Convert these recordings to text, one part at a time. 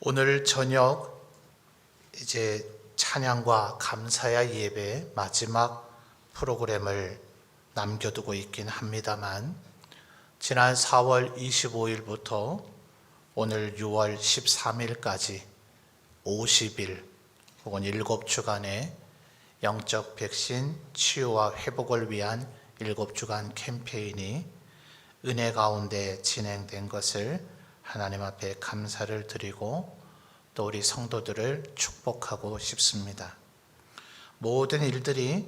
오늘 저녁 이제 찬양과 감사의 예배 마지막 프로그램을 남겨두고 있긴 합니다만, 지난 4월 25일부터 오늘 6월 13일까지 50일 혹은 7주간의 영적 백신 치유와 회복을 위한 7주간 캠페인이 은혜 가운데 진행된 것을 하나님 앞에 감사를 드리고 또 우리 성도들을 축복하고 싶습니다. 모든 일들이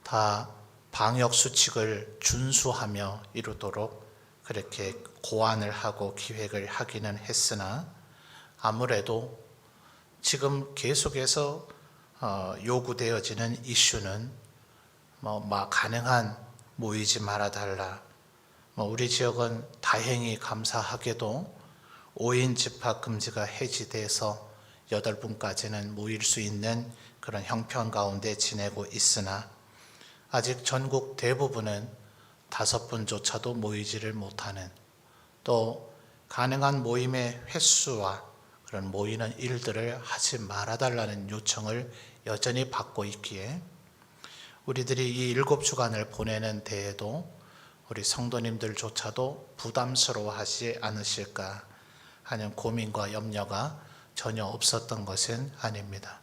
다 방역 수칙을 준수하며 이루도록 그렇게 고안을 하고 기획을 하기는 했으나, 아무래도 지금 계속해서 요구되어지는 이슈는 가능한 모이지 말아달라. 우리 지역은 다행히 감사하게도 5인 집합 금지가 해지돼서 8분까지는 모일 수 있는 그런 형편 가운데 지내고 있으나, 아직 전국 대부분은 5분조차도 모이지를 못하는, 또 가능한 모임의 횟수와 그런 모이는 일들을 하지 말아달라는 요청을 여전히 받고 있기에, 우리들이 이 7주간을 보내는 데에도 우리 성도님들조차도 부담스러워하지 않으실까 하는 고민과 염려가 전혀 없었던 것은 아닙니다.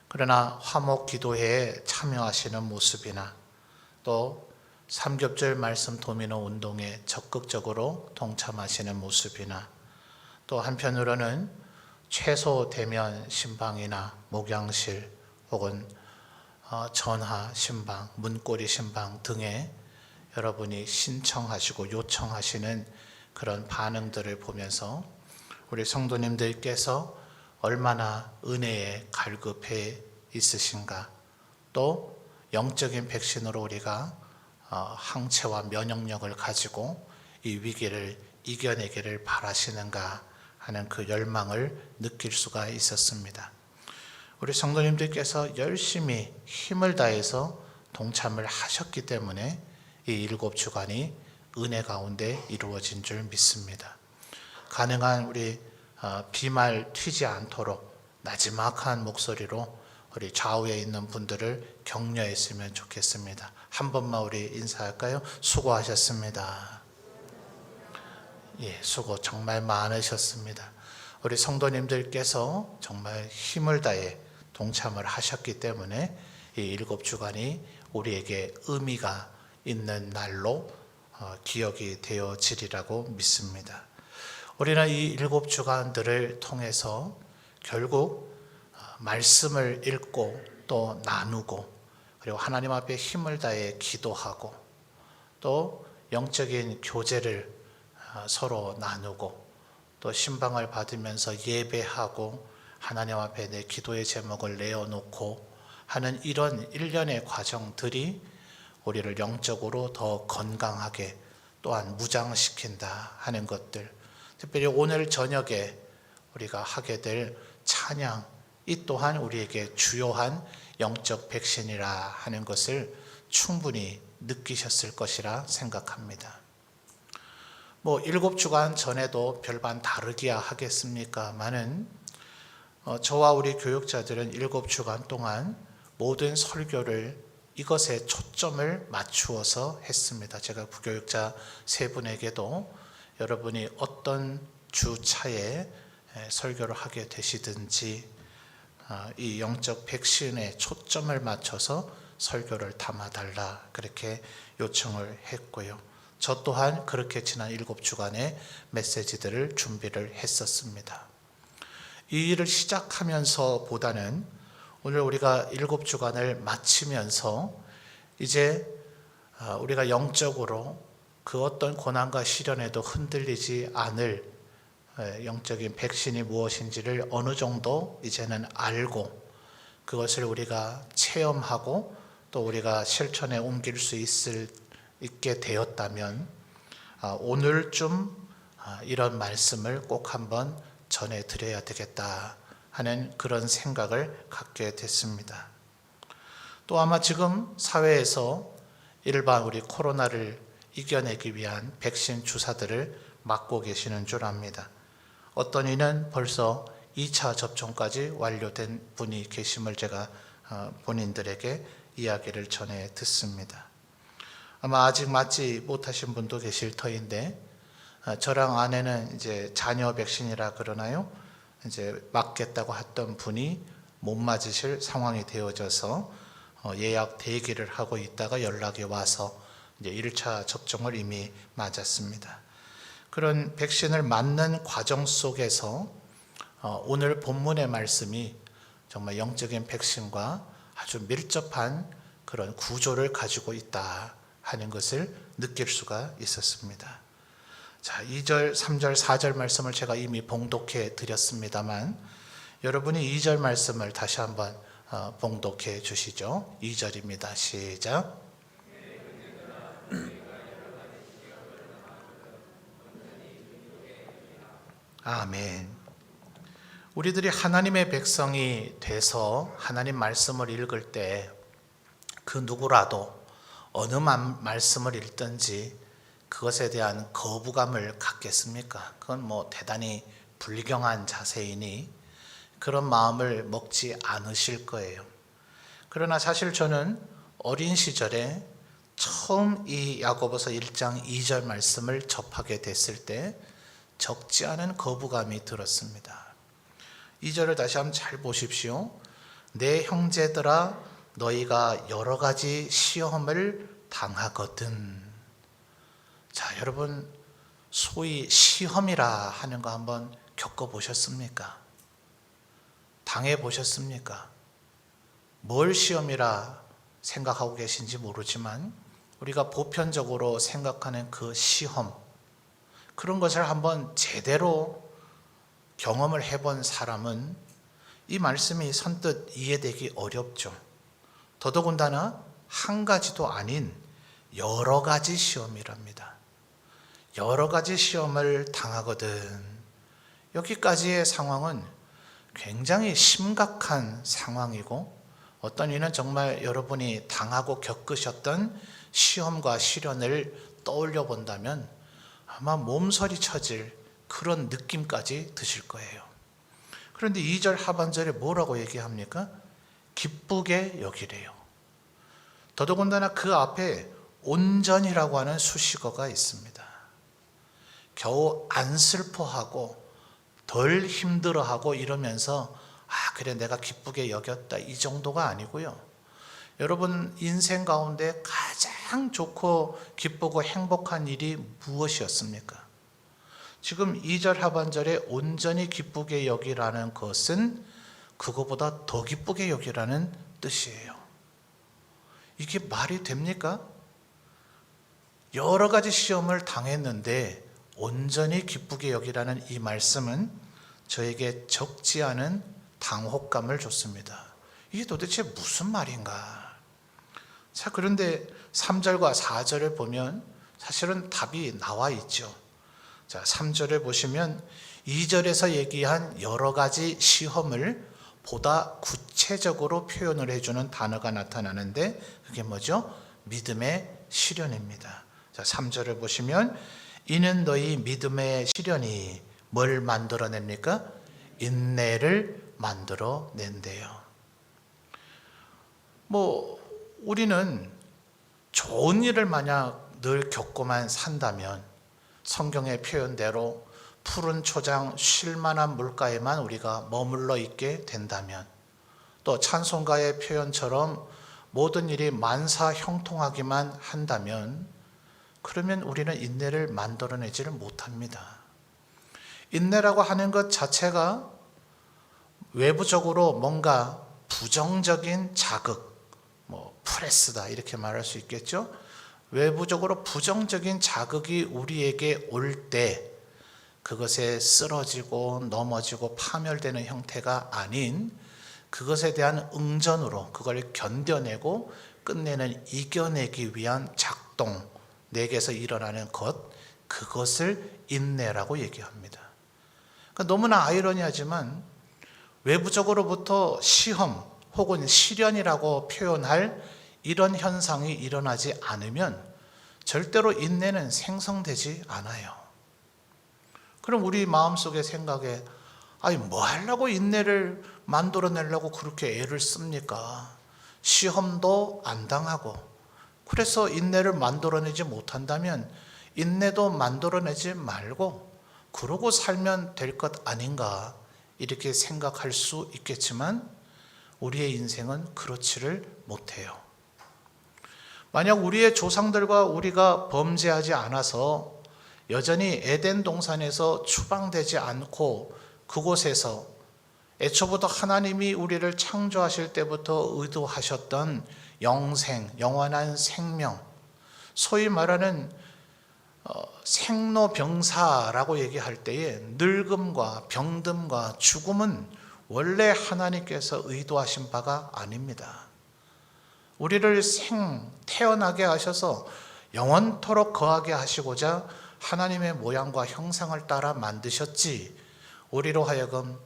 그러나 화목 기도회에 참여하시는 모습이나 또 삼겹절 말씀 도미노 운동에 적극적으로 동참하시는 모습이나, 또 한편으로는 최소 대면 신방이나 목양실 혹은 전화 신방, 문고리 신방 등에 여러분이 신청하시고 요청하시는 그런 반응들을 보면서 우리 성도님들께서 얼마나 은혜에 갈급해 있으신가, 또 영적인 백신으로 우리가 항체와 면역력을 가지고 이 위기를 이겨내기를 바라시는가 하는 그 열망을 느낄 수가 있었습니다. 우리 성도님들께서 열심히 힘을 다해서 동참을 하셨기 때문에 이 7주간이 은혜 가운데 이루어진 줄 믿습니다. 가능한 우리 비말 튀지 않도록 나지막한 목소리로 우리 좌우에 있는 분들을 격려했으면 좋겠습니다. 한 번만 우리 인사할까요? 수고하셨습니다. 수고 정말 많으셨습니다. 우리 성도님들께서 정말 힘을 다해 동참을 하셨기 때문에 이 7주간이 우리에게 의미가 있는 날로 기억이 되어지리라고 믿습니다. 우리는 이 7주간들을 통해서 결국 말씀을 읽고 또 나누고, 그리고 하나님 앞에 힘을 다해 기도하고, 또 영적인 교제를 서로 나누고, 또 신방을 받으면서 예배하고 하나님 앞에 내 기도의 제목을 내어놓고 하는 이런 일련의 과정들이 우리를 영적으로 더 건강하게 또한 무장시킨다 하는 것들, 특별히 오늘 저녁에 우리가 하게 될 찬양, 이 또한 우리에게 주요한 영적 백신이라 하는 것을 충분히 느끼셨을 것이라 생각합니다. 7주간 전에도 별반 다르기야 하겠습니까마는 저와 우리 교육자들은 7주간 동안 모든 설교를 이것에 초점을 맞추어서 했습니다. 제가 부교육자 3분에게도 여러분이 어떤 주차에 설교를 하게 되시든지 이 영적 백신에 초점을 맞춰서 설교를 담아달라 그렇게 요청을 했고요. 저 또한 그렇게 지난 7주간의 메시지들을 준비를 했었습니다. 이 일을 시작하면서 보다는 오늘 우리가 7주간을 마치면서 이제 우리가 영적으로 그 어떤 고난과 시련에도 흔들리지 않을 영적인 백신이 무엇인지를 어느 정도 이제는 알고, 그것을 우리가 체험하고 또 우리가 실천에 옮길 수 있게 되었다면 오늘쯤 이런 말씀을 꼭 한번 전해드려야 되겠다 하는 그런 생각을 갖게 됐습니다. 또 아마 지금 사회에서 일반 우리 코로나를 이겨내기 위한 백신 주사들을 맞고 계시는 줄 압니다. 어떤 이는 벌써 2차 접종까지 완료된 분이 계심을 제가 본인들에게 이야기를 전해 듣습니다. 아마 아직 맞지 못하신 분도 계실 터인데, 저랑 아내는 이제 자녀 백신이라 그러나요? 이제 맞겠다고 했던 분이 못 맞으실 상황이 되어져서 예약 대기를 하고 있다가 연락이 와서 이제 1차 접종을 이미 맞았습니다. 그런 백신을 맞는 과정 속에서 오늘 본문의 말씀이 정말 영적인 백신과 아주 밀접한 그런 구조를 가지고 있다 하는 것을 느낄 수가 있었습니다. 자, 2절, 3절, 4절 말씀을 제가 이미 봉독해 드렸습니다만 여러분이 2절 말씀을 다시 한번 봉독해 주시죠. 2절입니다. 시작. 아멘. 우리들이 하나님의 백성이 돼서 하나님 말씀을 읽을 때 그 누구라도 어느 말씀을 읽든지 그것에 대한 거부감을 갖겠습니까? 그건 뭐 대단히 불경한 자세이니 그런 마음을 먹지 않으실 거예요. 그러나 사실 저는 어린 시절에 처음 이 야고보서 1장 2절 말씀을 접하게 됐을 때 적지 않은 거부감이 들었습니다. 2절을 다시 한번 잘 보십시오. 내 형제들아 너희가 여러 가지 시험을 당하거든. 자, 여러분 소위 시험이라 하는 거 한번 겪어보셨습니까? 당해보셨습니까? 뭘 시험이라 생각하고 계신지 모르지만 우리가 보편적으로 생각하는 그 시험, 그런 것을 한번 제대로 경험을 해본 사람은 이 말씀이 선뜻 이해되기 어렵죠. 더더군다나 한 가지도 아닌 여러 가지 시험이랍니다. 여러 가지 시험을 당하거든. 여기까지의 상황은 굉장히 심각한 상황이고 어떤 이는 정말 여러분이 당하고 겪으셨던 시험과 시련을 떠올려 본다면 아마 몸서리 쳐질 그런 느낌까지 드실 거예요. 그런데 2절 하반절에 뭐라고 얘기합니까? 기쁘게 여기래요. 더더군다나 그 앞에 온전이라고 하는 수식어가 있습니다. 겨우 안 슬퍼하고 덜 힘들어하고 이러면서 그래 내가 기쁘게 여겼다 이 정도가 아니고요. 여러분 인생 가운데 가장 좋고 기쁘고 행복한 일이 무엇이었습니까? 지금 2절 하반절에 온전히 기쁘게 여기라는 것은 그거보다 더 기쁘게 여기라는 뜻이에요. 이게 말이 됩니까? 여러 가지 시험을 당했는데 온전히 기쁘게 여기라는 이 말씀은 저에게 적지 않은 당혹감을 줬습니다. 이게 도대체 무슨 말인가? 자, 그런데 3절과 4절을 보면 사실은 답이 나와 있죠. 자, 3절에 보시면 2절에서 얘기한 여러 가지 시험을 보다 구체적으로 표현을 해주는 단어가 나타나는데 그게 뭐죠? 믿음의 시련입니다. 자, 3절을 보시면 이는 너희 믿음의 시련이 뭘 만들어냅니까? 인내를 만들어낸대요. 우리는 좋은 일을 만약 늘 겪고만 산다면 성경의 표현대로 푸른 초장 쉴만한 물가에만 우리가 머물러 있게 된다면 또 찬송가의 표현처럼 모든 일이 만사 형통하기만 한다면 그러면 우리는 인내를 만들어내지를 못합니다. 인내라고 하는 것 자체가 외부적으로 뭔가 부정적인 자극, 프레스다 이렇게 말할 수 있겠죠. 외부적으로 부정적인 자극이 우리에게 올 때 그것에 쓰러지고 넘어지고 파멸되는 형태가 아닌 그것에 대한 응전으로 그걸 견뎌내고 끝내는 이겨내기 위한 작동, 내게서 일어나는 것, 그것을 인내라고 얘기합니다. 그러니까 너무나 아이러니하지만 외부적으로부터 시험 혹은 시련이라고 표현할 이런 현상이 일어나지 않으면 절대로 인내는 생성되지 않아요. 그럼 우리 마음속에 생각에 아니 뭐 하려고 인내를 만들어내려고 그렇게 애를 씁니까? 시험도 안 당하고 그래서 인내를 만들어내지 못한다면 인내도 만들어내지 말고 그러고 살면 될 것 아닌가 이렇게 생각할 수 있겠지만 우리의 인생은 그렇지를 못해요. 만약 우리의 조상들과 우리가 범죄하지 않아서 여전히 에덴 동산에서 추방되지 않고 그곳에서 애초부터 하나님이 우리를 창조하실 때부터 의도하셨던 영생, 영원한 생명, 소위 말하는 생로병사라고 얘기할 때에 늙음과 병듦과 죽음은 원래 하나님께서 의도하신 바가 아닙니다. 우리를 태어나게 하셔서 영원토록 거하게 하시고자 하나님의 모양과 형상을 따라 만드셨지 우리로 하여금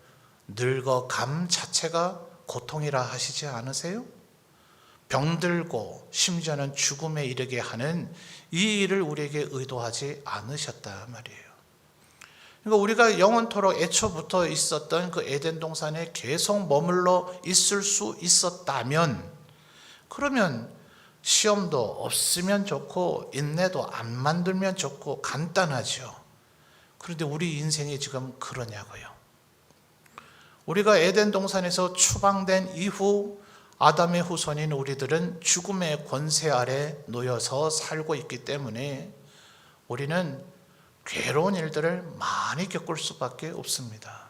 늙어감 자체가 고통이라 하시지 않으세요? 병들고 심지어는 죽음에 이르게 하는 이 일을 우리에게 의도하지 않으셨다 말이에요. 그러니까 우리가 영원토록 애초부터 있었던 그 에덴 동산에 계속 머물러 있을 수 있었다면 그러면 시험도 없으면 좋고 인내도 안 만들면 좋고 간단하죠. 그런데 우리 인생이 지금 그러냐고요. 우리가 에덴 동산에서 추방된 이후 아담의 후손인 우리들은 죽음의 권세 아래 놓여서 살고 있기 때문에 우리는 괴로운 일들을 많이 겪을 수밖에 없습니다.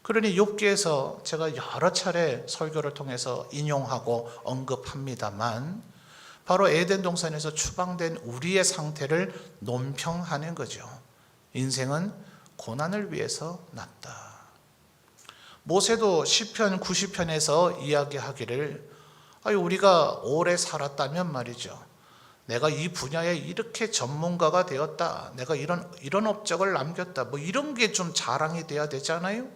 그러니 욥기에서 제가 여러 차례 설교를 통해서 인용하고 언급합니다만 바로 에덴 동산에서 추방된 우리의 상태를 논평하는 거죠. 인생은 고난을 위해서 났다. 모세도 시편 90편에서 이야기하기를 우리가 오래 살았다면 말이죠. 내가 이 분야에 이렇게 전문가가 되었다. 내가 이런 업적을 남겼다. 뭐 이런 게 좀 자랑이 돼야 되잖아요.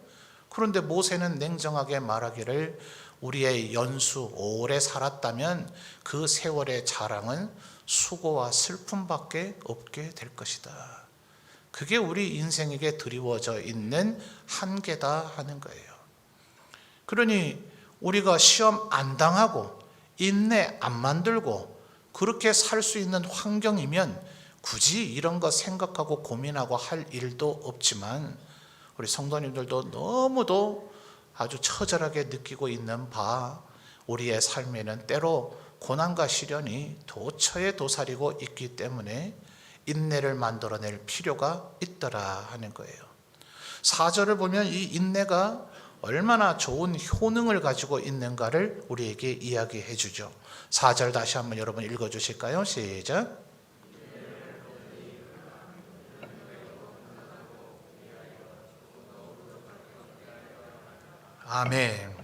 그런데 모세는 냉정하게 말하기를 우리의 연수 오래 살았다면 그 세월의 자랑은 수고와 슬픔밖에 없게 될 것이다. 그게 우리 인생에게 드리워져 있는 한계다 하는 거예요. 그러니 우리가 시험 안 당하고 인내 안 만들고 그렇게 살 수 있는 환경이면 굳이 이런 거 생각하고 고민하고 할 일도 없지만 우리 성도님들도 너무도 아주 처절하게 느끼고 있는 바 우리의 삶에는 때로 고난과 시련이 도처에 도사리고 있기 때문에 인내를 만들어낼 필요가 있더라 하는 거예요. 4절을 보면 이 인내가 얼마나 좋은 효능을 가지고 있는가를 우리에게 이야기해 주죠. 4절 다시 한번 여러분 읽어주실까요? 시작. 아멘.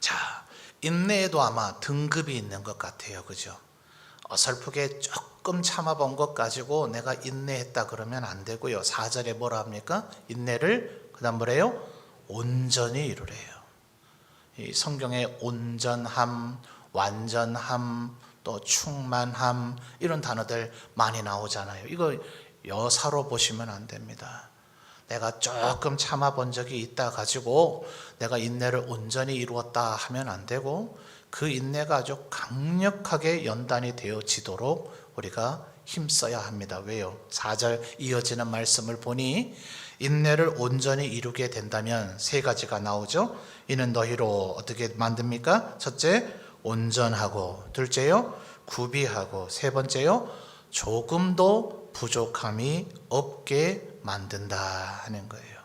자, 인내에도 아마 등급이 있는 것 같아요. 그죠? 어설프게 조금 참아본 것 가지고 내가 인내했다 그러면 안 되고요. 4절에 뭐라 합니까? 인내를 그 다음 뭐래요? 온전히 이루래요. 이 성경에 온전함, 완전함, 또 충만함 이런 단어들 많이 나오잖아요. 이거 여사로 보시면 안 됩니다. 내가 조금 참아본 적이 있다 가지고 내가 인내를 온전히 이루었다 하면 안 되고 그 인내가 아주 강력하게 연단이 되어지도록 우리가 힘써야 합니다. 왜요? 4절 이어지는 말씀을 보니 인내를 온전히 이루게 된다면 세 가지가 나오죠. 이는 너희로 어떻게 만듭니까? 첫째, 온전하고, 둘째요, 구비하고, 세 번째요, 조금도 부족함이 없게 만든다 하는 거예요.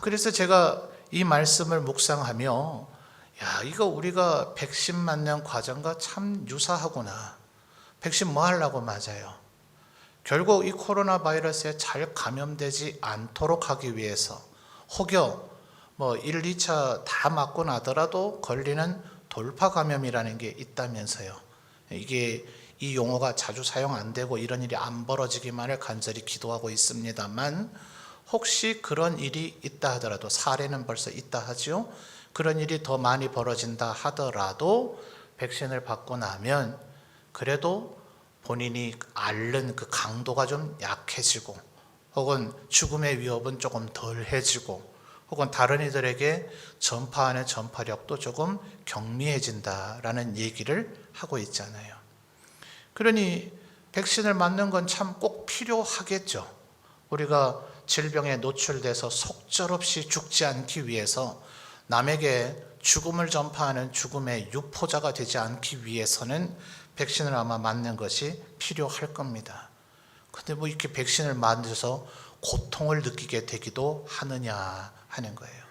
그래서 제가 이 말씀을 묵상하며 이거 우리가 백신 맞는 과정과 참 유사하구나. 백신 뭐 하려고 맞아요? 결국 이 코로나 바이러스에 잘 감염되지 않도록 하기 위해서 혹여 1, 2차 다 맞고 나더라도 걸리는 돌파 감염이라는 게 있다면서요. 이게 이 용어가 자주 사용 안 되고 이런 일이 안 벌어지기만을 간절히 기도하고 있습니다만 혹시 그런 일이 있다 하더라도 사례는 벌써 있다 하죠. 그런 일이 더 많이 벌어진다 하더라도 백신을 받고 나면 그래도 본인이 앓는 그 강도가 좀 약해지고 혹은 죽음의 위협은 조금 덜해지고 혹은 다른 이들에게 전파하는 전파력도 조금 경미해진다라는 얘기를 하고 있잖아요. 그러니 백신을 맞는 건 참 꼭 필요하겠죠. 우리가 질병에 노출돼서 속절없이 죽지 않기 위해서, 남에게 죽음을 전파하는 죽음의 유포자가 되지 않기 위해서는 백신을 아마 맞는 것이 필요할 겁니다. 근데 뭐 이렇게 백신을 맞아서 고통을 느끼게 되기도 하느냐 하는 거예요.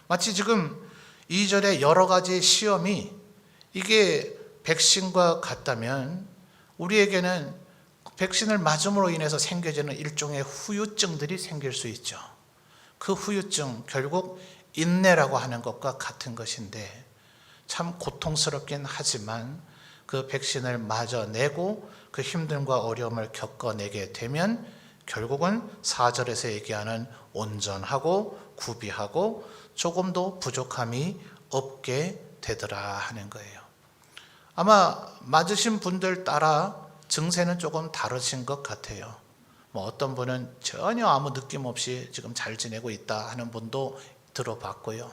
마치 지금 이전에 여러 가지 시험이 이게 백신과 같다면 우리에게는 백신을 맞음으로 인해서 생겨지는 일종의 후유증들이 생길 수 있죠. 그 후유증 결국 인내라고 하는 것과 같은 것인데, 참 고통스럽긴 하지만 그 백신을 맞아내고 그 힘듦과 어려움을 겪어내게 되면 결국은 4절에서 얘기하는 온전하고 구비하고 조금도 부족함이 없게 되더라 하는 거예요. 아마 맞으신 분들 따라 증세는 조금 다르신 것 같아요. 뭐 어떤 분은 전혀 아무 느낌 없이 지금 잘 지내고 있다 하는 분도 들어봤고요.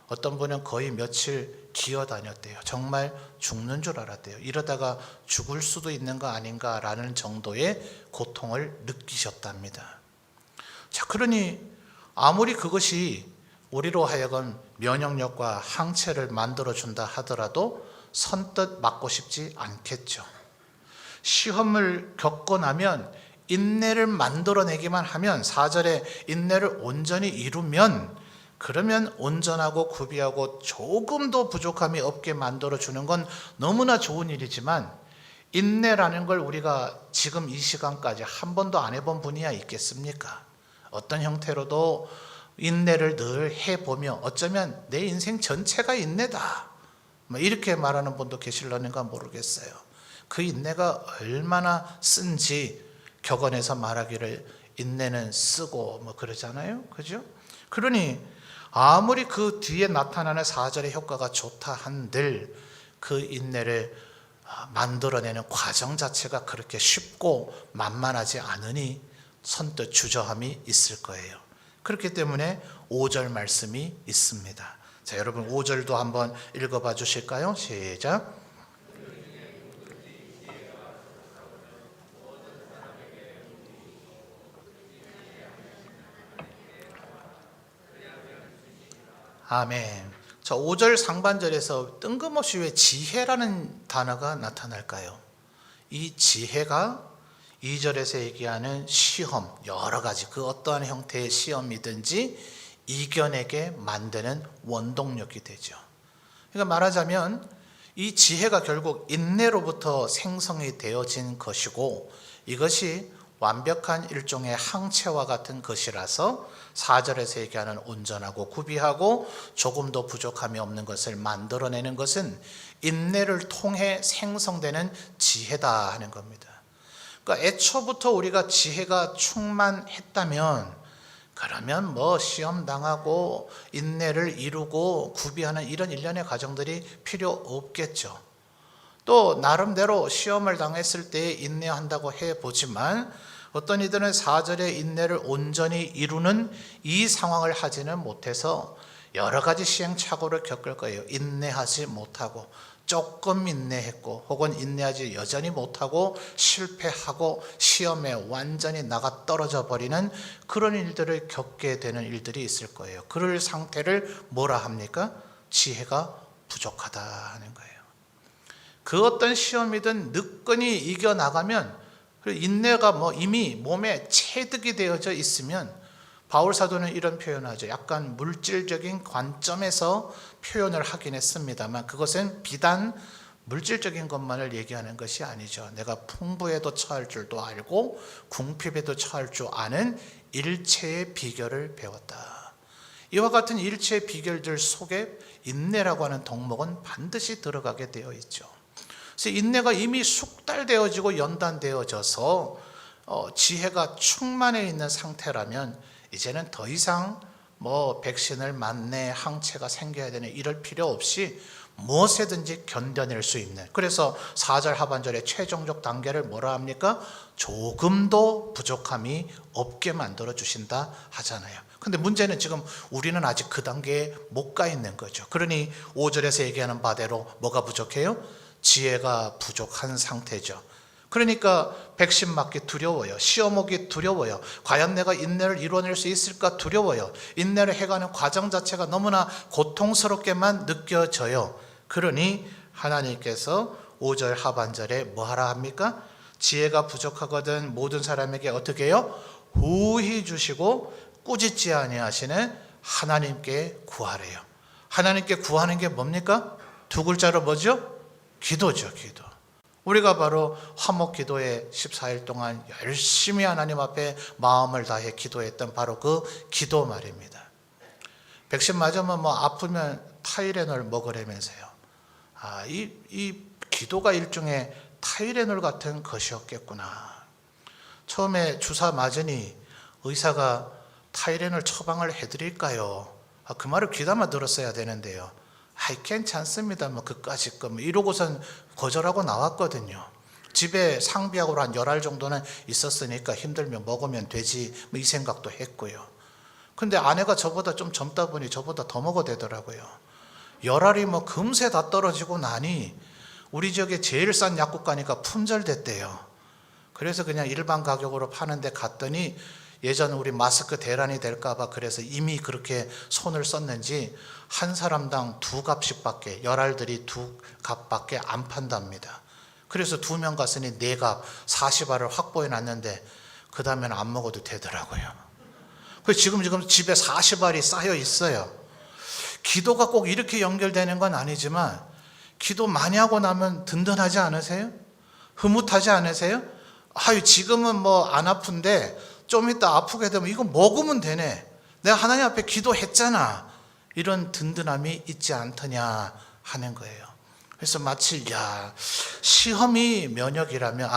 어떤 분은 거의 며칠 기어다녔대요. 정말 죽는 줄 알았대요. 이러다가 죽을 수도 있는 거 아닌가라는 정도의 고통을 느끼셨답니다. 자, 그러니 아무리 그것이 우리로 하여금 면역력과 항체를 만들어준다 하더라도 선뜻 맞고 싶지 않겠죠. 시험을 겪고 나면 인내를 만들어내기만 하면, 4절에 인내를 온전히 이루면, 그러면 온전하고 구비하고 조금도 부족함이 없게 만들어주는 건 너무나 좋은 일이지만, 인내라는 걸 우리가 지금 이 시간까지 한 번도 안 해본 분이야 있겠습니까? 어떤 형태로도 인내를 늘 해보며 어쩌면 내 인생 전체가 인내다, 이렇게 말하는 분도 계실려는가 모르겠어요. 그 인내가 얼마나 쓴지 격언에서 말하기를 인내는 쓰고 그러잖아요. 그죠? 그러니 아무리 그 뒤에 나타나는 4절의 효과가 좋다 한들 그 인내를 만들어내는 과정 자체가 그렇게 쉽고 만만하지 않으니 선뜻 주저함이 있을 거예요. 그렇기 때문에 5절 말씀이 있습니다. 자, 여러분 5절도 한번 읽어봐 주실까요? 시작. 아멘. 자, 5절 상반절에서 뜬금없이 왜 지혜라는 단어가 나타날까요? 이 지혜가 2절에서 얘기하는 시험, 여러 가지 그 어떠한 형태의 시험이든지 이겨내게 만드는 원동력이 되죠. 그러니까 말하자면 이 지혜가 결국 인내로부터 생성이 되어진 것이고, 이것이 완벽한 일종의 항체와 같은 것이라서 4절에서 얘기하는 온전하고 구비하고 조금도 부족함이 없는 것을 만들어내는 것은 인내를 통해 생성되는 지혜다 하는 겁니다. 그러니까 애초부터 우리가 지혜가 충만했다면, 그러면 시험 당하고 인내를 이루고 구비하는 이런 일련의 과정들이 필요 없겠죠. 또 나름대로 시험을 당했을 때 인내한다고 해보지만 어떤 이들은 4절의 인내를 온전히 이루는 이 상황을 하지는 못해서 여러 가지 시행착오를 겪을 거예요. 인내하지 못하고 조금 인내했고, 혹은 인내하지 여전히 못하고 실패하고 시험에 완전히 나가 떨어져 버리는 그런 일들을 겪게 되는 일들이 있을 거예요. 그럴 상태를 뭐라 합니까? 지혜가 부족하다 하는 거예요. 그 어떤 시험이든 늦건이 이겨나가면, 인내가 이미 몸에 체득이 되어져 있으면, 바울 사도는 이런 표현을 하죠. 약간 물질적인 관점에서 표현을 하긴 했습니다만 그것은 비단 물질적인 것만을 얘기하는 것이 아니죠. 내가 풍부에도 처할 줄도 알고 궁핍에도 처할 줄 아는 일체의 비결을 배웠다. 이와 같은 일체의 비결들 속에 인내라고 하는 덕목은 반드시 들어가게 되어 있죠. 그래서 인내가 이미 숙달되어지고 연단되어져서 지혜가 충만해 있는 상태라면 이제는 더 이상 백신을 맞네, 항체가 생겨야 되네 이럴 필요 없이 무엇이든지 견뎌낼 수 있는, 그래서 4절 하반절의 최종적 단계를 뭐라 합니까? 조금도 부족함이 없게 만들어 주신다 하잖아요. 근데 문제는 지금 우리는 아직 그 단계에 못 가 있는 거죠. 그러니 5절에서 얘기하는 바대로 뭐가 부족해요? 지혜가 부족한 상태죠. 그러니까 백신 맞기 두려워요. 시험 오기 두려워요. 과연 내가 인내를 이뤄낼 수 있을까 두려워요. 인내를 해가는 과정 자체가 너무나 고통스럽게만 느껴져요. 그러니 하나님께서 5절 하반절에 뭐 하라 합니까? 지혜가 부족하거든 모든 사람에게 어떻게 해요? 후히 주시고 꾸짖지 아니하시는 하나님께 구하래요. 하나님께 구하는 게 뭡니까? 두 글자로 뭐죠? 기도죠, 기도. 우리가 바로 화목 기도에 14일 동안 열심히 하나님 앞에 마음을 다해 기도했던 바로 그 기도 말입니다. 백신 맞으면 뭐 아프면 타이레놀 먹으라면서요. 이 기도가 일종의 타이레놀 같은 것이었겠구나. 처음에 주사 맞으니 의사가 타이레놀 처방을 해드릴까요? 그 말을 귀담아 들었어야 되는데요. 괜찮습니다. 뭐 그까짓 거 이러고선 거절하고 나왔거든요. 집에 상비약으로 한 10알 정도는 있었으니까 힘들면 먹으면 되지 이 생각도 했고요. 근데 아내가 저보다 좀 젊다 보니 저보다 더 먹어도 되더라고요. 10알이 뭐 금세 다 떨어지고 나니 우리 지역에 제일 싼 약국 가니까 품절됐대요. 그래서 그냥 일반 가격으로 파는데 갔더니 예전 우리 마스크 대란이 될까봐 그래서 이미 그렇게 손을 썼는지 한 사람당 2값씩밖에 10알들이 2값밖에 안 판답니다. 그래서 2명 갔으니 4값 40알을 확보해 놨는데 그 다음에는 안 먹어도 되더라고요. 그래서 지금 집에 40알이 쌓여 있어요. 기도가 꼭 이렇게 연결되는 건 아니지만 기도 많이 하고 나면 든든하지 않으세요? 흐뭇하지 않으세요? 지금은 뭐 안 아픈데 좀 이따 아프게 되면 이거 먹으면 되네. 내가 하나님 앞에 기도했잖아. 이런 든든함이 있지 않더냐 하는 거예요. 그래서 마치 시험이 면역이라면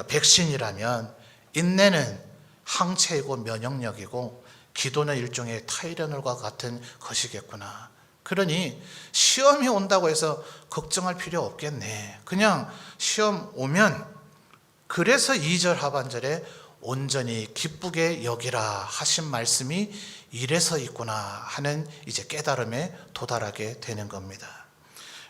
백신이라면 인내는 항체이고 면역력이고 기도는 일종의 타이레놀과 같은 것이겠구나. 그러니 시험이 온다고 해서 걱정할 필요 없겠네. 그냥 시험 오면 그래서 2절 하반절에 온전히 기쁘게 여기라 하신 말씀이 이래서 있구나 하는 이제 깨달음에 도달하게 되는 겁니다.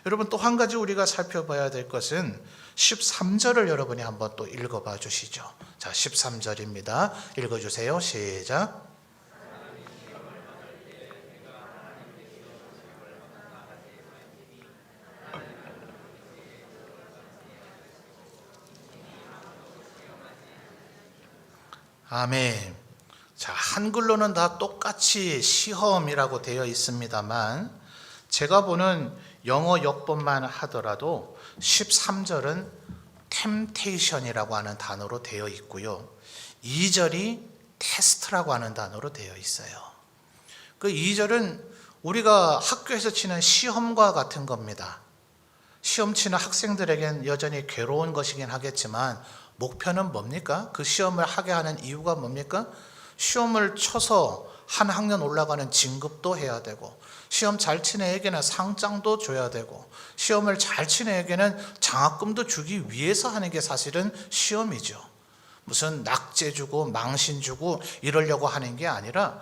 여러분 또 한 가지 우리가 살펴봐야 될 것은 13절을 여러분이 한번 또 읽어봐 주시죠. 자, 13절입니다. 읽어주세요. 시작. 아멘. 자, 한글로는 다 똑같이 시험이라고 되어 있습니다만 제가 보는 영어 역본만 하더라도 13절은 temptation이라고 하는 단어로 되어 있고요. 2절이 테스트라고 하는 단어로 되어 있어요. 그 2절은 우리가 학교에서 치는 시험과 같은 겁니다. 시험 치는 학생들에겐 여전히 괴로운 것이긴 하겠지만 목표는 뭡니까? 그 시험을 하게 하는 이유가 뭡니까? 시험을 쳐서 한 학년 올라가는 진급도 해야 되고 시험 잘 치는 애에게는 상장도 줘야 되고 시험을 잘 치는 애에게는 장학금도 주기 위해서 하는 게 사실은 시험이죠. 무슨 낙제 주고 망신 주고 이러려고 하는 게 아니라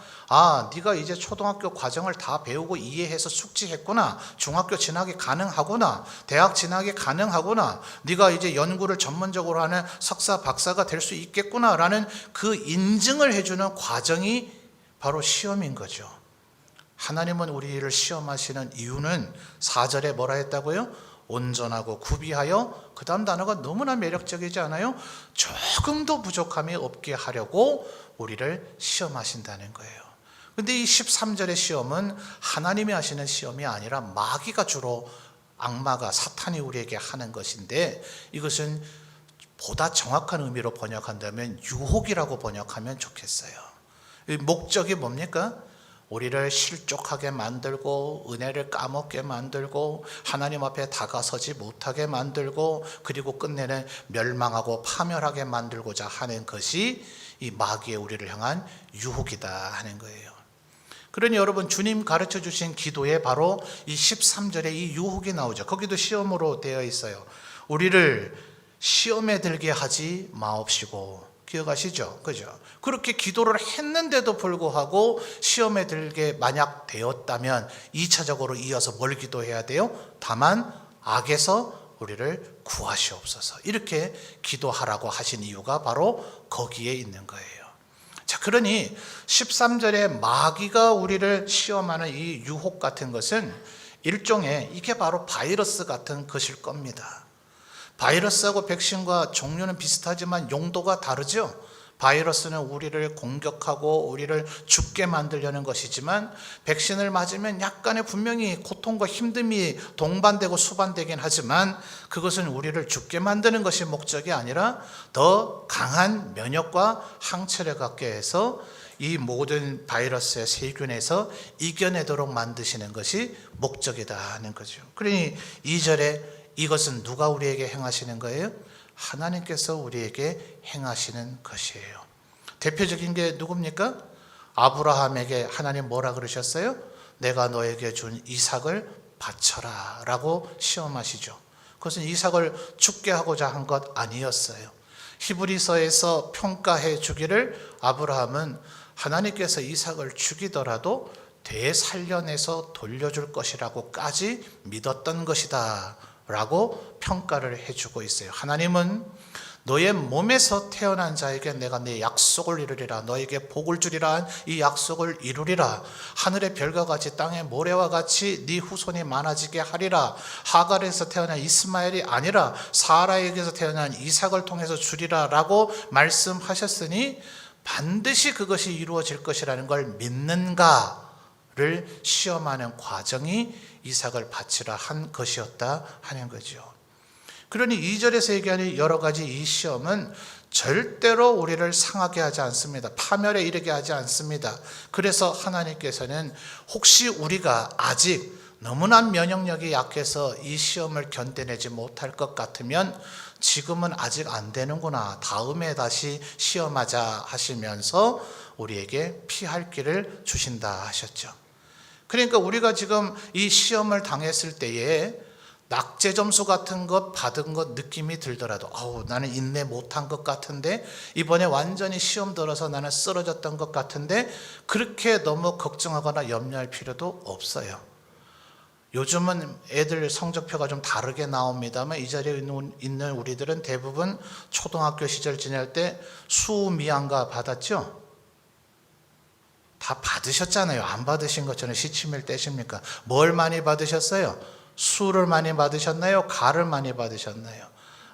네가 이제 초등학교 과정을 다 배우고 이해해서 숙지했구나. 중학교 진학이 가능하구나. 대학 진학이 가능하구나. 네가 이제 연구를 전문적으로 하는 석사 박사가 될 수 있겠구나라는 그 인증을 해주는 과정이 바로 시험인 거죠. 하나님은 우리를 시험하시는 이유는 4절에 뭐라 했다고요? 온전하고 구비하여, 그 다음 단어가 너무나 매력적이지 않아요? 조금도 부족함이 없게 하려고 우리를 시험하신다는 거예요. 근데 이 13절의 시험은 하나님이 하시는 시험이 아니라 마귀가 주로, 악마가, 사탄이 우리에게 하는 것인데 이것은 보다 정확한 의미로 번역한다면 유혹이라고 번역하면 좋겠어요. 목적이 뭡니까? 우리를 실족하게 만들고 은혜를 까먹게 만들고 하나님 앞에 다가서지 못하게 만들고 그리고 끝내는 멸망하고 파멸하게 만들고자 하는 것이 이 마귀의 우리를 향한 유혹이다 하는 거예요. 그러니 여러분 주님 가르쳐 주신 기도에 바로 이 13절에 이 유혹이 나오죠. 거기도 시험으로 되어 있어요. 우리를 시험에 들게 하지 마옵시고. 기억하시죠? 그죠? 그렇게 기도를 했는데도 불구하고 시험에 들게 만약 되었다면 2차적으로 이어서 뭘 기도해야 돼요? 다만 악에서 우리를 구하시옵소서. 이렇게 기도하라고 하신 이유가 바로 거기에 있는 거예요. 자, 그러니 13절에 마귀가 우리를 시험하는 이 유혹 같은 것은 일종의 이게 바로 바이러스 같은 것일 겁니다. 바이러스하고 백신과 종류는 비슷하지만 용도가 다르죠. 바이러스는 우리를 공격하고 우리를 죽게 만들려는 것이지만 백신을 맞으면 약간의 분명히 고통과 힘듦이 동반되고 수반되긴 하지만 그것은 우리를 죽게 만드는 것이 목적이 아니라 더 강한 면역과 항체를 갖게 해서 이 모든 바이러스의 세균에서 이겨내도록 만드시는 것이 목적이다 하는 거죠. 그러니 2절에 이것은 누가 우리에게 행하시는 거예요? 하나님께서 우리에게 행하시는 것이에요. 대표적인 게 누굽니까? 아브라함에게 하나님 뭐라 그러셨어요? 내가 너에게 준 이삭을 바쳐라 라고 시험하시죠. 그것은 이삭을 죽게 하고자 한 것 아니었어요. 히브리서에서 평가해 주기를 아브라함은 하나님께서 이삭을 죽이더라도 되살려내서 돌려줄 것이라고까지 믿었던 것이다 라고 평가를 해주고 있어요. 하나님은 너의 몸에서 태어난 자에게 내가 내 약속을 이루리라, 너에게 복을 주리라 이 약속을 이루리라, 하늘의 별과 같이 땅의 모래와 같이 네 후손이 많아지게 하리라, 하갈에서 태어난 이스마엘이 아니라 사라에게서 태어난 이삭을 통해서 주리라 라고 말씀하셨으니 반드시 그것이 이루어질 것이라는 걸 믿는가를 시험하는 과정이 이삭을 바치라 한 것이었다 하는 거죠. 그러니 2절에서 얘기하는 여러 가지 이 시험은 절대로 우리를 상하게 하지 않습니다. 파멸에 이르게 하지 않습니다. 그래서 하나님께서는 혹시 우리가 아직 너무나 면역력이 약해서 이 시험을 견뎌내지 못할 것 같으면 지금은 아직 안 되는구나, 다음에 다시 시험하자 하시면서 우리에게 피할 길을 주신다 하셨죠. 그러니까 우리가 지금 이 시험을 당했을 때에 낙제 점수 같은 것 받은 것 느낌이 들더라도 나는 인내 못한 것 같은데, 이번에 완전히 시험 들어서 나는 쓰러졌던 것 같은데, 그렇게 너무 걱정하거나 염려할 필요도 없어요. 요즘은 애들 성적표가 좀 다르게 나옵니다만 이 자리에 있는 우리들은 대부분 초등학교 시절 지낼 때 수미양가 받았죠? 다 받으셨잖아요. 안 받으신 것처럼 시치미를 떼십니까? 뭘 많이 받으셨어요? 수를 많이 받으셨나요? 가를 많이 받으셨나요?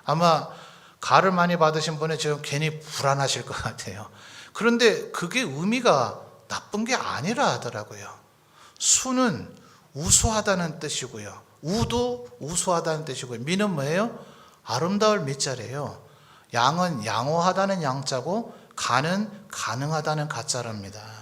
아마 가를 많이 받으신 분은 지금 괜히 불안하실 것 같아요. 그런데 그게 의미가 나쁜 게 아니라 하더라고요. 수는 우수하다는 뜻이고요. 우도 우수하다는 뜻이고요. 미는 뭐예요? 아름다울 미자래요. 양은 양호하다는 양자고 가는 가능하다는 가자랍니다.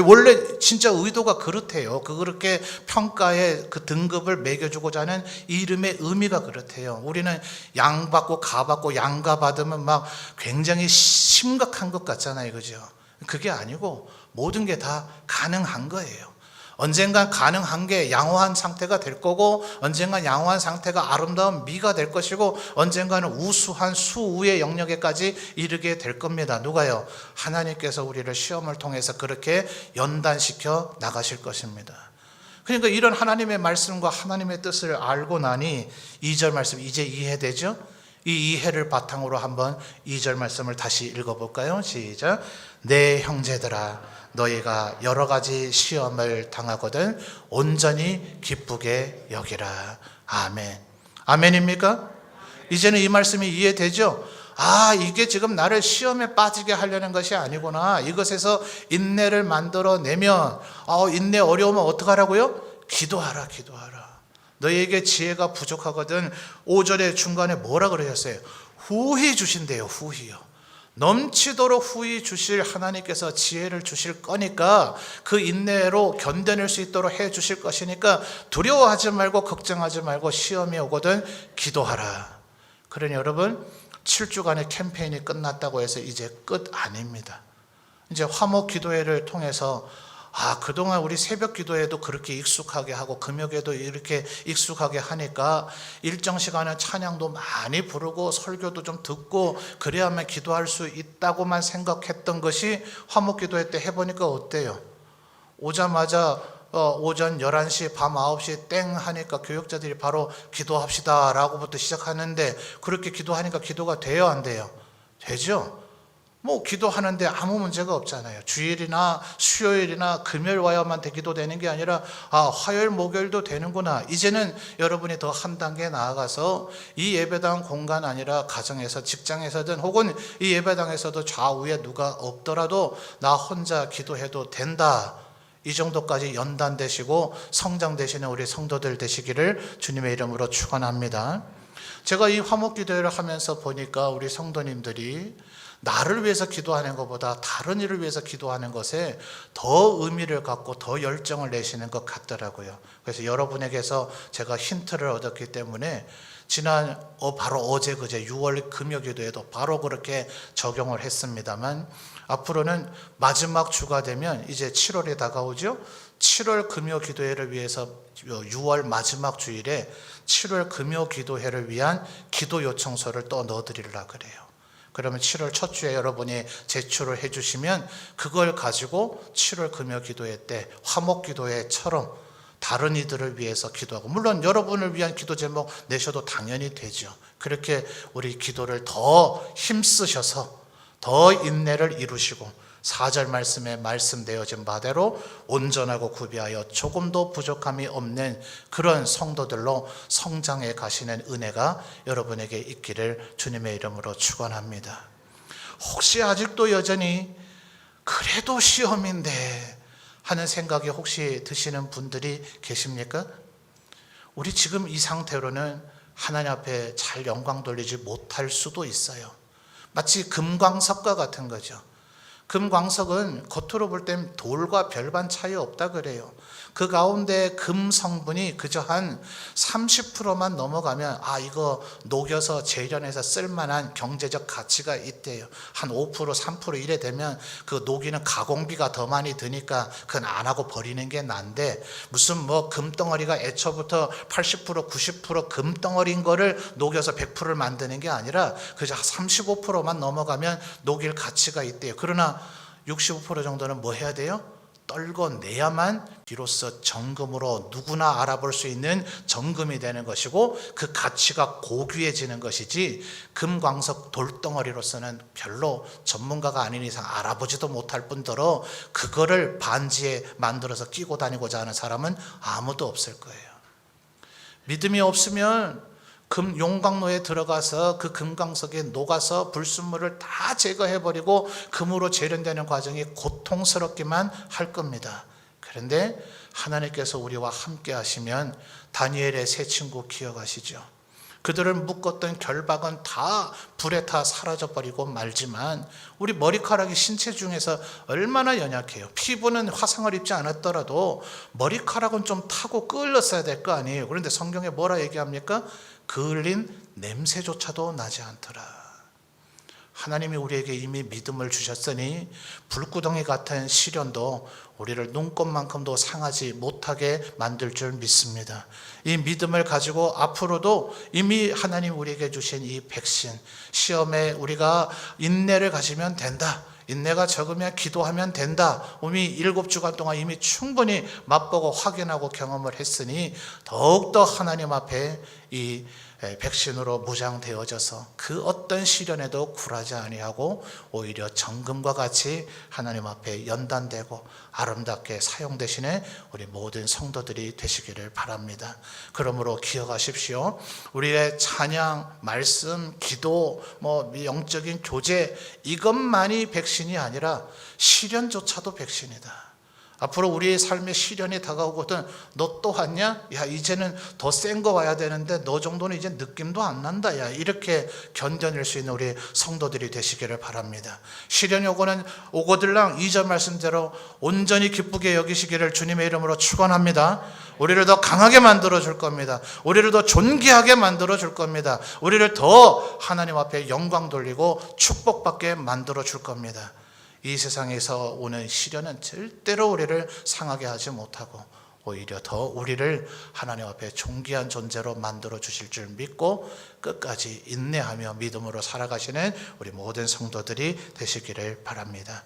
원래 진짜 의도가 그렇대요. 그렇게 평가의 그 등급을 매겨주고자 하는 이름의 의미가 그렇대요. 우리는 양 받고 가 받고 양가 받으면 막 굉장히 심각한 것 같잖아요. 그죠? 그게 아니고 모든 게 다 가능한 거예요. 언젠간 가능한 게 양호한 상태가 될 거고, 언젠간 양호한 상태가 아름다운 미가 될 것이고, 언젠가는 우수한 수우의 영역에까지 이르게 될 겁니다. 누가요? 하나님께서 우리를 시험을 통해서 그렇게 연단시켜 나가실 것입니다. 그러니까 이런 하나님의 말씀과 하나님의 뜻을 알고 나니 2절 말씀 이제 이해되죠? 이 이해를 바탕으로 한번 2절 말씀을 다시 읽어볼까요? 시작. 내 형제들아, 너희가 여러 가지 시험을 당하거든 온전히 기쁘게 여기라. 아멘. 아멘입니까? 이제는 이 말씀이 이해되죠? 이게 지금 나를 시험에 빠지게 하려는 것이 아니구나. 이것에서 인내를 만들어내면 인내 어려우면 어떡하라고요? 기도하라. 너희에게 지혜가 부족하거든. 5절의 중간에 뭐라 그러셨어요? 후히 주신대요. 후히요. 넘치도록 후히 주실 하나님께서 지혜를 주실 거니까 그 인내로 견뎌낼 수 있도록 해 주실 것이니까 두려워하지 말고 걱정하지 말고 시험이 오거든 기도하라. 그러니 여러분 7주간의 캠페인이 끝났다고 해서 이제 끝 아닙니다. 이제 화목 기도회를 통해서 그동안 우리 새벽 기도에도 그렇게 익숙하게 하고 금요에도 이렇게 익숙하게 하니까 일정 시간에 찬양도 많이 부르고 설교도 좀 듣고 그래야만 기도할 수 있다고만 생각했던 것이 화목기도회 때 해보니까 어때요? 오자마자 오전 11시, 밤 9시 땡 하니까 교역자들이 바로 기도합시다 라고부터 시작하는데, 그렇게 기도하니까 기도가 돼요, 안 돼요? 되죠? 기도하는데 아무 문제가 없잖아요. 주일이나 수요일이나 금요일 와야만 기도되는 게 아니라 화요일 목요일도 되는구나. 이제는 여러분이 더 한 단계 나아가서 이 예배당 공간 아니라 가정에서, 직장에서든 혹은 이 예배당에서도 좌우에 누가 없더라도 나 혼자 기도해도 된다, 이 정도까지 연단되시고 성장되시는 우리 성도들 되시기를 주님의 이름으로 축원합니다. 제가 이 화목기도회를 하면서 보니까 우리 성도님들이 나를 위해서 기도하는 것보다 다른 일을 위해서 기도하는 것에 더 의미를 갖고 더 열정을 내시는 것 같더라고요. 그래서 여러분에게서 제가 힌트를 얻었기 때문에 바로 어제 그제 6월 금요기도에도 바로 그렇게 적용을 했습니다만, 앞으로는 마지막 주가 되면 이제 7월이 다가오죠. 7월 금요기도회를 위해서 6월 마지막 주일에 7월 금요기도회를 위한 기도 요청서를 또 넣어드리려고 그래요. 그러면 7월 첫 주에 여러분이 제출을 해주시면 그걸 가지고 7월 금요기도회 때 화목기도회처럼 다른 이들을 위해서 기도하고, 물론 여러분을 위한 기도 제목 내셔도 당연히 되죠. 그렇게 우리 기도를 더 힘쓰셔서 더 인내를 이루시고 4절 말씀에 말씀되어진 바대로 온전하고 구비하여 조금도 부족함이 없는 그런 성도들로 성장해 가시는 은혜가 여러분에게 있기를 주님의 이름으로 축원합니다. 혹시 아직도 여전히 그래도 시험인데 하는 생각이 혹시 드시는 분들이 계십니까? 우리 지금 이 상태로는 하나님 앞에 잘 영광 돌리지 못할 수도 있어요. 마치 금광석과 같은 거죠. 금광석은 겉으로 볼 땐 돌과 별반 차이 없다 그래요. 그 가운데 금 성분이 그저 한 30%만 넘어가면 이거 녹여서 재련해서 쓸만한 경제적 가치가 있대요. 한 5%, 3% 이래 되면 그 녹이는 가공비가 더 많이 드니까 그건 안 하고 버리는 게 난데, 무슨 금덩어리가 애초부터 80%, 90% 금덩어리인 거를 녹여서 100%를 만드는 게 아니라 그저 35%만 넘어가면 녹일 가치가 있대요. 그러나 65% 정도는 뭐 해야 돼요? 떨궈내야만 비로소 정금으로 누구나 알아볼 수 있는 정금이 되는 것이고 그 가치가 고귀해지는 것이지, 금광석 돌덩어리로서는 별로 전문가가 아닌 이상 알아보지도 못할 뿐더러 그거를 반지에 만들어서 끼고 다니고자 하는 사람은 아무도 없을 거예요. 믿음이 없으면 용광로에 들어가서 그 금광석에 녹아서 불순물을 다 제거해버리고 금으로 재련되는 과정이 고통스럽기만 할 겁니다. 그런데 하나님께서 우리와 함께 하시면 다니엘의 세 친구 기억하시죠? 그들을 묶었던 결박은 다 불에 타 사라져버리고 말지만 우리 머리카락이 신체 중에서 얼마나 연약해요. 피부는 화상을 입지 않았더라도 머리카락은 좀 타고 끌렸어야 될 거 아니에요. 그런데 성경에 뭐라 얘기합니까? 그을린 냄새조차도 나지 않더라. 하나님이 우리에게 이미 믿음을 주셨으니 불구덩이 같은 시련도 우리를 눈꽃만큼도 상하지 못하게 만들 줄 믿습니다. 이 믿음을 가지고 앞으로도 이미 하나님 우리에게 주신 이 백신, 시험에 우리가 인내를 가지면 된다, 인내가 적으면 기도하면 된다, 이미 7주간 동안 이미 충분히 맛보고 확인하고 경험을 했으니 더욱더 하나님 앞에 이 백신으로 무장되어져서 그 어떤 시련에도 굴하지 아니하고 오히려 정금과 같이 하나님 앞에 연단되고 아름답게 사용되시는 우리 모든 성도들이 되시기를 바랍니다. 그러므로 기억하십시오. 우리의 찬양, 말씀, 기도, 영적인 교제, 이것만이 백신이 아니라 시련조차도 백신이다. 앞으로 우리의 삶에 시련이 다가오거든 너 또 왔냐? 야, 이제는 더 센 거 와야 되는데 너 정도는 이제 느낌도 안 난다. 야, 이렇게 견뎌낼 수 있는 우리 성도들이 되시기를 바랍니다. 시련이 오거들랑 2절 말씀대로 온전히 기쁘게 여기시기를 주님의 이름으로 축원합니다. 우리를 더 강하게 만들어 줄 겁니다. 우리를 더 존귀하게 만들어 줄 겁니다. 우리를 더 하나님 앞에 영광 돌리고 축복받게 만들어 줄 겁니다. 이 세상에서 오는 시련은 절대로 우리를 상하게 하지 못하고 오히려 더 우리를 하나님 앞에 존귀한 존재로 만들어 주실 줄 믿고 끝까지 인내하며 믿음으로 살아가시는 우리 모든 성도들이 되시기를 바랍니다.